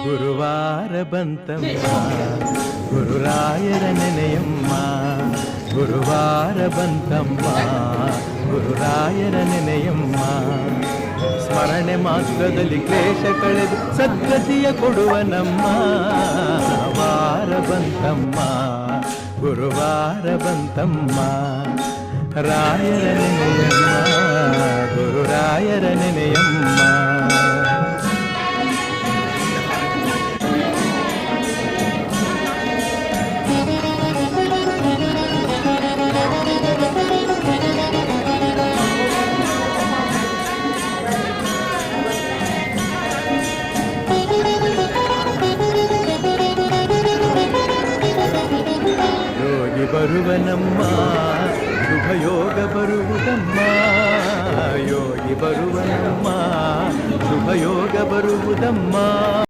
ಗುರುವಾರ ಬಂತಮ್ಮ ಗುರುರಾಯರ ನೆನೆಯಮ್ಮ ಗುರುವಾರ ಬಂತಮ್ಮ ಗುರುರಾಯರ ನೆನೆಯಮ್ಮ ಸ್ಮರಣೆ ಮಾತ್ರದಲ್ಲಿ ಕ್ಲೇಶ ಕಳೆದು ಸದ್ಗತಿಯ ಕೊಡುವ ನಮ್ಮ ವಾರ ಬಂತಮ್ಮ ಗುರುವಾರ ಬಂತಮ್ಮ ರಾಯರ ನೆನೆಯಮ್ಮ ಗುರುರಾಯರ ನೆನೆಯಮ್ಮ ಯೋಗಿ ಬರುವನಮ್ಮ ಶುಭಯೋಗ ಬರುವುದಮ್ಮ ಯೋಗಿ ಬರುವನಮ್ಮ ಶುಭಯೋಗ ಬರುವುದಮ್ಮ